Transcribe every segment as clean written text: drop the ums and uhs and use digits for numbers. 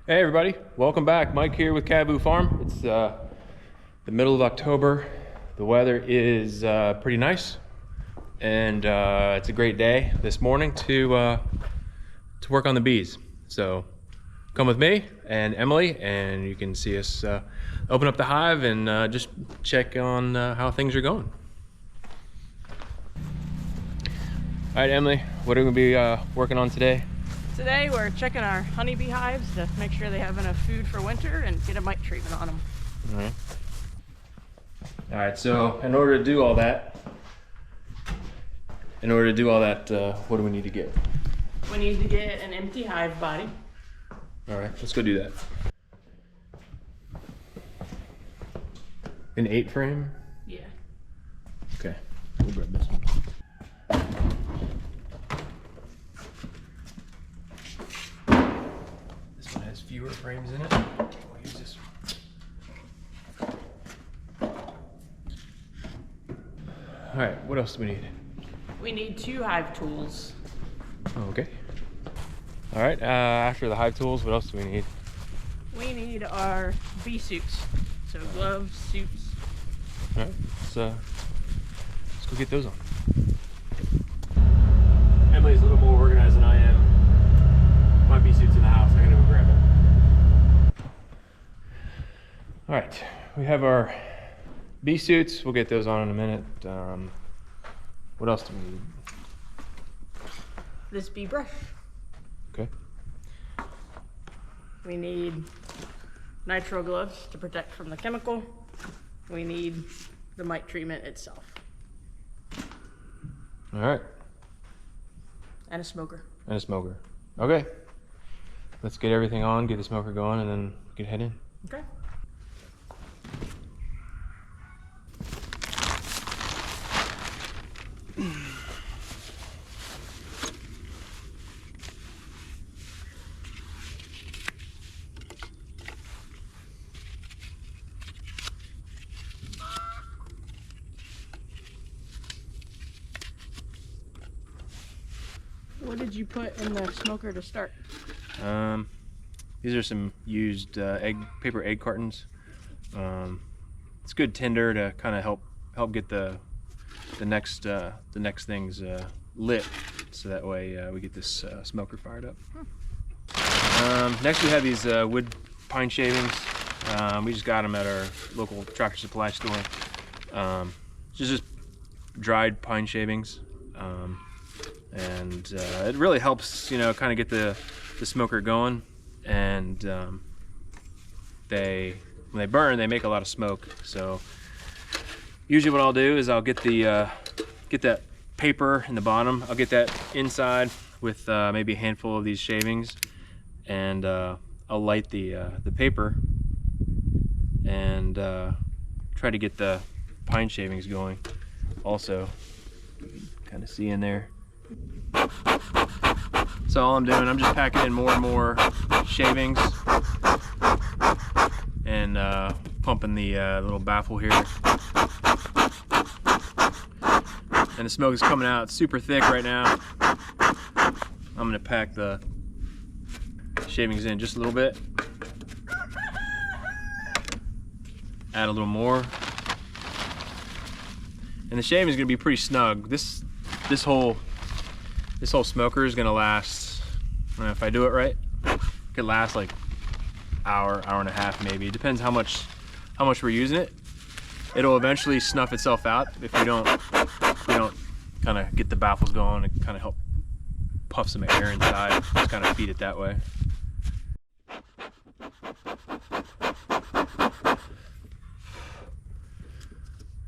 Hey everybody, welcome back. Mike here with CAVU Farm. It's the middle of October. The weather is pretty nice, and it's a great day this morning to work on the bees. So come with me and Emily, and you can see us open up the hive and just check on how things are going. All right, Emily, what are we gonna be working on today? Today we're checking our honeybee hives to make sure they have enough food for winter and get a mite treatment on them. All right, so in order to do all that, what do we need to get? We need to get an empty hive body. All right, let's go do that. An 8 frame? Yeah. Okay, we'll grab this one. This one has fewer frames in it. We'll use this one. All right, what else do we need? We need 2 hive tools. Okay. All right, after the hive tools, what else do we need? We need our bee suits. So gloves, suits. All right, let's go get those on. Emily's a little more organized than I am. My bee suit's in the house. I gotta go grab it. All right, we have our bee suits. We'll get those on in a minute. What else do we need? This bee brush. Okay. We need nitrile gloves to protect from the chemical. We need the mite treatment itself. All right. And a smoker. And a smoker. Okay. Let's get everything on, get the smoker going, and then we can head in. Okay. What did you put in the smoker to start? These are some used paper egg cartons. It's good tinder to kind of help get the next things lit, so that way we get this smoker fired up. Next we have these wood pine shavings. We just got them at our local tractor supply store. Just dried pine shavings. And it really helps, you know, kind of get the smoker going. And when they burn, they make a lot of smoke. So usually what I'll do is I'll get get that paper in the bottom. I'll get that inside with maybe a handful of these shavings, and I'll light the paper and try to get the pine shavings going. Also, kind of see in there. So all I'm doing, I'm just packing in more and more shavings and pumping the little baffle here. And the smoke is coming out super thick right now. I'm gonna pack the shavings in just a little bit. Add a little more. And the shaving is gonna be pretty snug. This whole smoker is gonna last, I don't know, if I do it right, it could last like hour and a half maybe. It depends how much we're using it. It'll eventually snuff itself out if we don't kind of get the baffles going and kind of help puff some air inside. Just kind of feed it that way.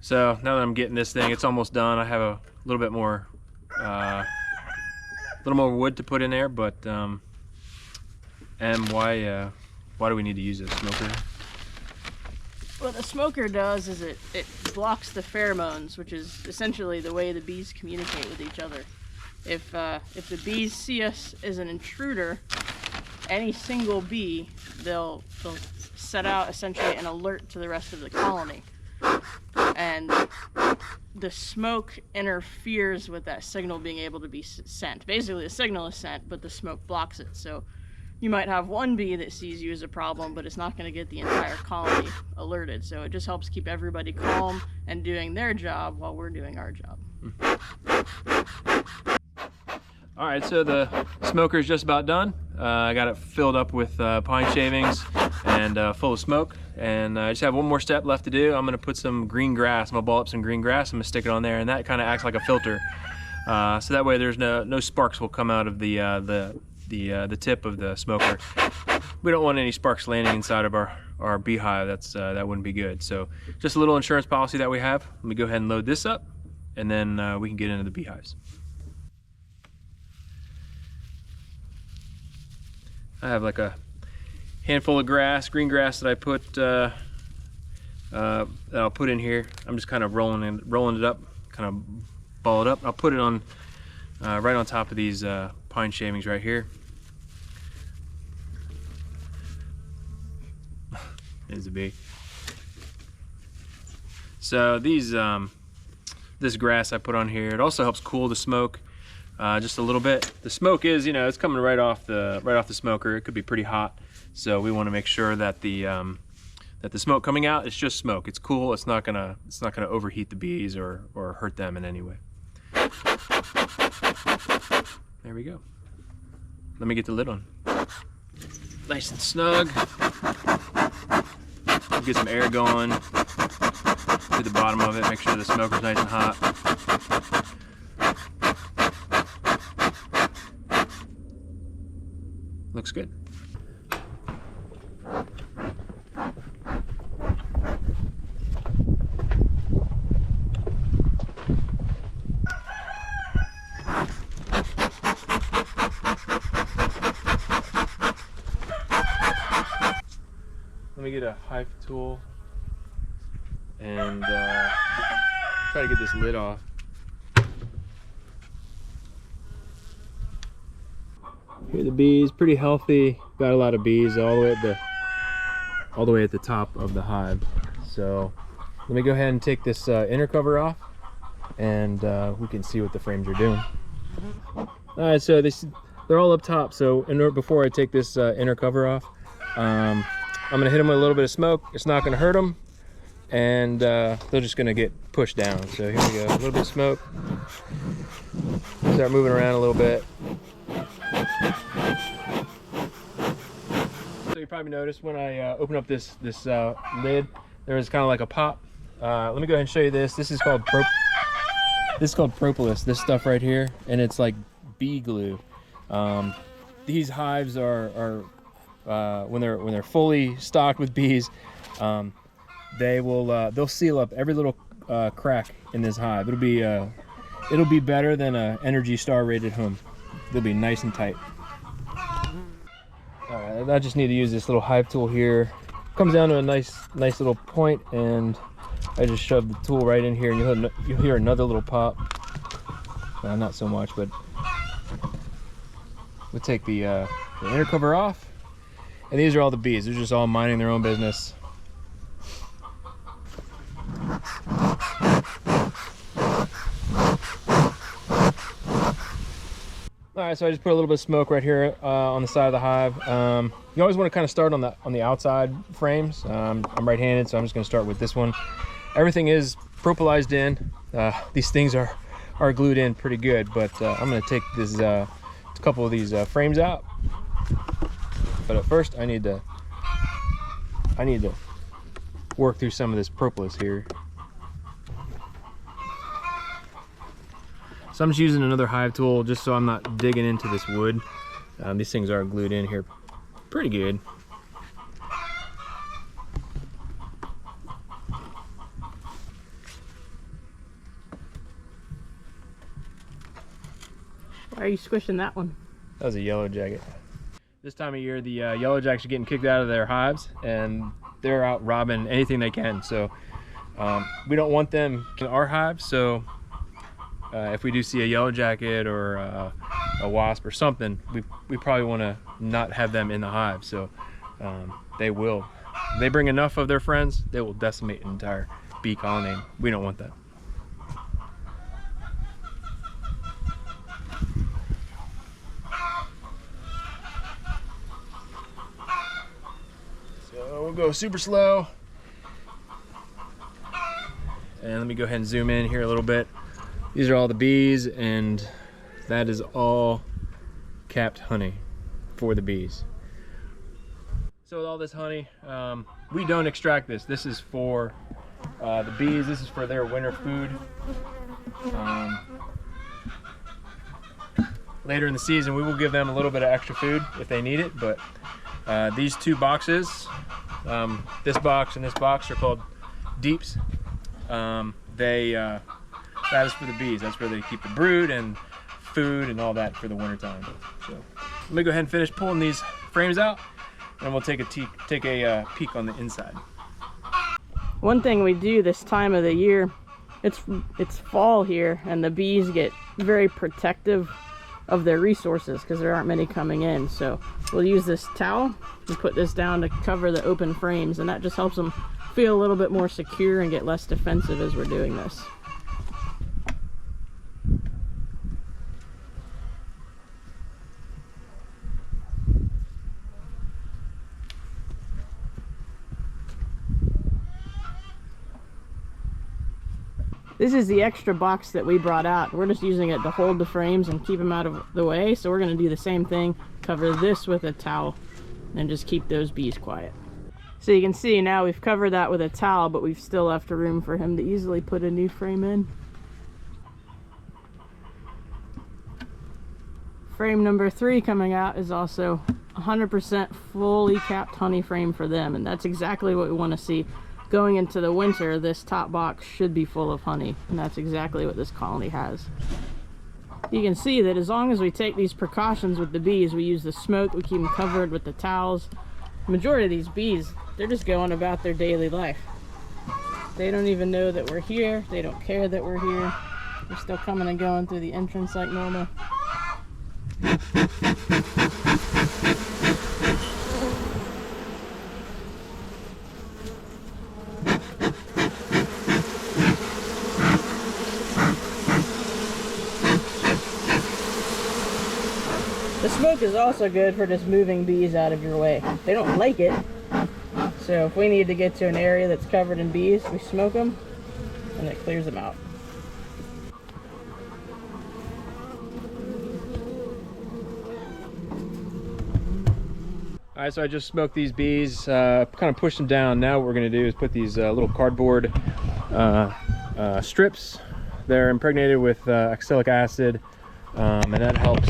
So now that I'm getting this thing, it's almost done. I have a little bit more wood to put in there, but why do we need to use a smoker? What a smoker does is it blocks the pheromones, which is essentially the way the bees communicate with each other. If the bees see us as an intruder, any single bee, they'll set out essentially an alert to the rest of the colony. And the smoke interferes with that signal being able to be sent. Basically, the signal is sent, but the smoke blocks it. So you might have one bee that sees you as a problem, but it's not going to get the entire colony alerted. So it just helps keep everybody calm and doing their job while we're doing our job. All right, so the smoker is just about done. I got it filled up with pine shavings and full of smoke. And I just have one more step left to do. I'm gonna put some green grass. I'm gonna ball up some green grass. I'm gonna stick it on there, and that kind of acts like a filter. So that way there's no sparks will come out of the tip of the smoker. We don't want any sparks landing inside of our beehive. That wouldn't be good. So just a little insurance policy that we have. Let me go ahead and load this up, and then we can get into the beehives. I have like a handful of grass, green grass that I put that I'll put in here. I'm just kind of rolling it up, kind of ball it up. I'll put it on right on top of these pine shavings right here. There's a bee. So these this grass I put on here, it also helps cool the smoke. Just a little bit. The smoke is, it's coming right off the smoker. It could be pretty hot, so we want to make sure that the smoke coming out is just smoke. It's cool. It's not gonna overheat the bees or hurt them in any way. There we go. Let me get the lid on. Nice and snug. Get some air going to the bottom of it. Make sure the smoker's nice and hot. Looks good. Let me get a hive tool and try to get this lid off. Here are the bees, pretty healthy. Got a lot of bees all the way at the top of the hive. So let me go ahead and take this inner cover off, and we can see what the frames are doing. All right, so they're all up top. So before I take this inner cover off, I'm gonna hit them with a little bit of smoke. It's not gonna hurt them, and they're just gonna get pushed down. So here we go, a little bit of smoke. Start moving around a little bit. So you probably noticed when I open up this lid, there's kind of like a pop. Let me go ahead and show you this. This is called propolis. This stuff right here, and it's like bee glue. These hives are when they're fully stocked with bees, they'll seal up every little crack in this hive. It'll be better than a Energy Star rated home. They'll be nice and tight. All right, I just need to use this little hive tool here. Comes down to a nice little point, and I just shove the tool right in here, and you'll hear another little pop. Not so much, but we'll take the inner cover off, and these are all the bees. They're just all minding their own business. All right, so I just put a little bit of smoke right here on the side of the hive. You always want to kind of start on the outside frames. I'm right-handed, so I'm just going to start with this one. Everything is propolized in. These things are glued in pretty good, but I'm going to take this a couple of these frames out. But at first, I need to work through some of this propolis here. So I'm just using another hive tool just so I'm not digging into this wood. These things are glued in here pretty good. Why are you squishing that one? That was a yellow jacket. This time of year, the yellow jackets are getting kicked out of their hives, and they're out robbing anything they can. So we don't want them in our hives. So if we do see a yellow jacket or a wasp or something, we probably want to not have them in the hive. So they bring enough of their friends, they will decimate an entire bee colony. We don't want that. go super slow. And let me go ahead and zoom in here a little bit. These are all the bees, and that is all capped honey for the bees. So with all this honey, we don't extract this. This is for the bees. This is for their winter food. Later in the season, we will give them a little bit of extra food if they need it, but these two boxes, this box and this box, are called deeps. That is for the bees. That's where they keep the brood and food and all that for the winter time. So let me go ahead and finish pulling these frames out, and we'll take a peek on the inside. One thing we do this time of the year, it's fall here, and the bees get very protective of their resources because there aren't many coming in. So we'll use this towel and put this down to cover the open frames, and that just helps them feel a little bit more secure and get less defensive as we're doing this. This is the extra box that we brought out. We're just using it to hold the frames and keep them out of the way. So we're going to do the same thing, cover this with a towel, and just keep those bees quiet. So you can see now we've covered that with a towel, but we've still left a room for him to easily put a new frame in. Frame number 3 coming out is also 100% fully capped honey frame for them, and that's exactly what we want to see. Going into the winter, this top box should be full of honey, and that's exactly what this colony has. You can see that as long as we take these precautions with the bees, we use the smoke, we keep them covered with the towels. The majority of these bees, they're just going about their daily life. They don't even know that we're here. They don't care that we're here. They're still coming and going through the entrance like normal. The smoke is also good for just moving bees out of your way. They don't like it, so if we need to get to an area that's covered in bees, we smoke them and it clears them out. Alright, so I just smoked these bees, kind of pushed them down. Now what we're going to do is put these little cardboard strips. They're impregnated with oxalic acid, and that helps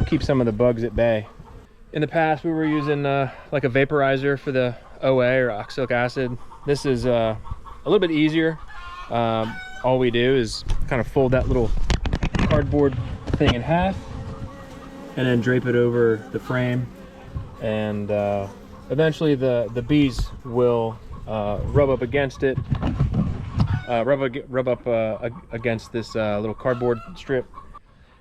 keep some of the bugs at bay. In the past, we were using like a vaporizer for the OA or oxalic acid. This is a little bit easier. All we do is kind of fold that little cardboard thing in half and then drape it over the frame, and eventually the bees will rub up against it, rub up against this little cardboard strip.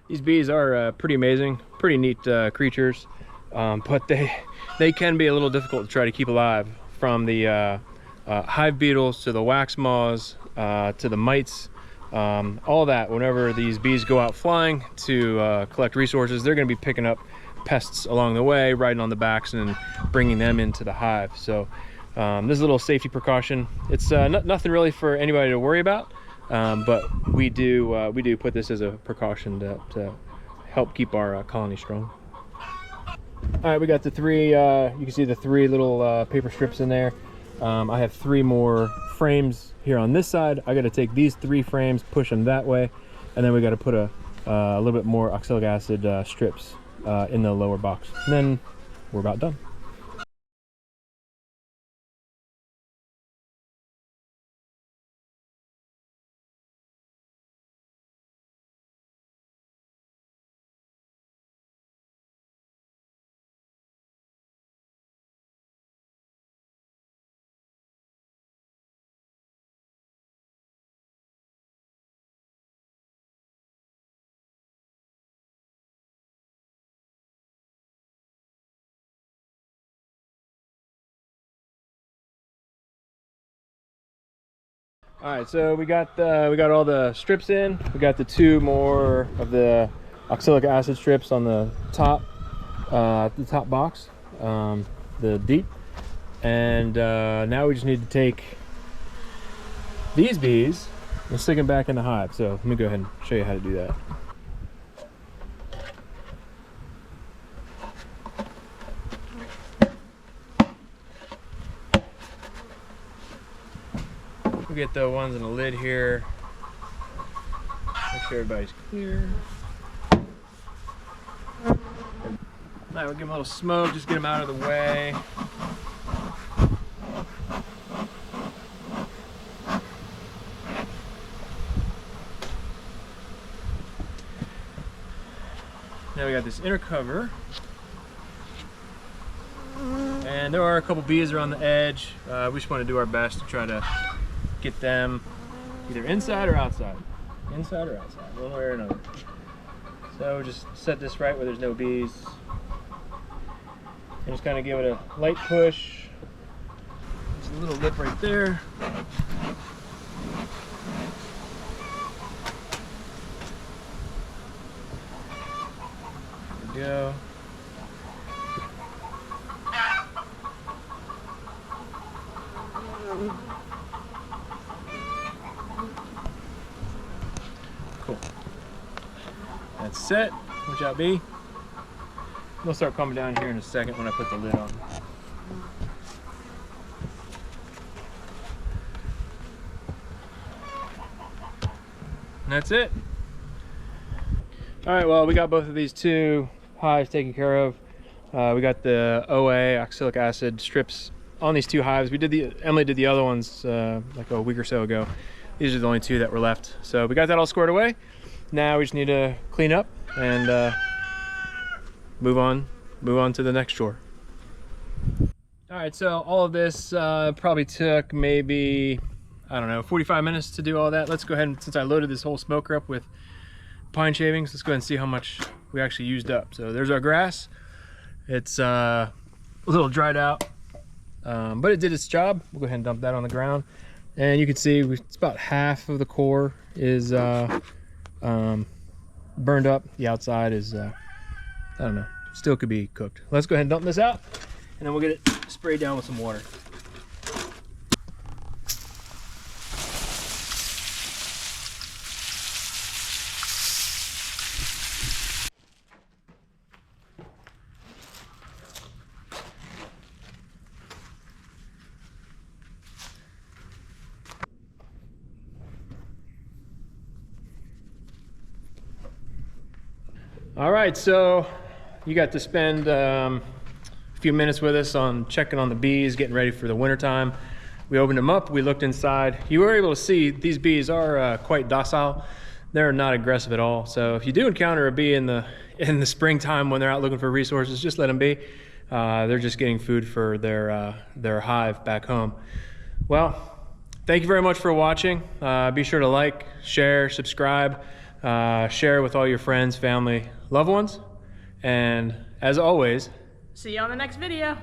These bees are pretty amazing, pretty neat creatures, but they can be a little difficult to try to keep alive. From the hive beetles to the wax moths to the mites, all that. Whenever these bees go out flying to collect resources, they're going to be picking up pests along the way, riding on the backs and bringing them into the hive. So this is a little safety precaution. It's nothing really for anybody to worry about. But we do put this as a precaution to help keep our colony strong. All right, we got the 3, you can see the 3 little paper strips in there. I have 3 more frames here on this side. I got to take these 3 frames, push them that way, and then we got to put a little bit more oxalic acid strips in the lower box. And then we're about done. All right, so we got all the strips in. We got the 2 more of the oxalic acid strips on the top box, the deep. And now we just need to take these bees and stick them back in the hive. So let me go ahead and show you how to do that. We'll get the ones in the lid here. Make sure everybody's clear. All right, we'll give them a little smoke, just get them out of the way. Now we got this inner cover. And there are a couple bees around the edge. We just want to do our best to try to get them either inside or outside. Inside or outside, one way or another. So just set this right where there's no bees. And just kind of give it a light push. There's a little lip right there. There we go. Cool. That's set. Watch out, bee. They'll start coming down here in a second when I put the lid on. And that's it. All right, well, we got both of these two hives taken care of. We got the OA, oxalic acid strips on these two hives. Emily did the other ones like a week or so ago. These are the only two that were left. So we got that all squared away. Now we just need to clean up and move on to the next chore. All right, so all of this probably took maybe, I don't know, 45 minutes to do all that. Let's go ahead and, since I loaded this whole smoker up with pine shavings, let's go ahead and see how much we actually used up. So there's our grass. It's a little dried out, but it did its job. We'll go ahead and dump that on the ground. And you can see it's about half of the core is burned up. The outside is, I don't know, still could be cooked. Let's go ahead and dump this out, and then we'll get it sprayed down with some water. All right, so you got to spend a few minutes with us on checking on the bees, getting ready for the winter time. We opened them up, we looked inside. You were able to see these bees are quite docile. They're not aggressive at all. So if you do encounter a bee in the springtime when they're out looking for resources, just let them be. They're just getting food for their hive back home. Well, thank you very much for watching. Be sure to like, share, subscribe, share with all your friends, family, loved ones, and as always, see you on the next video.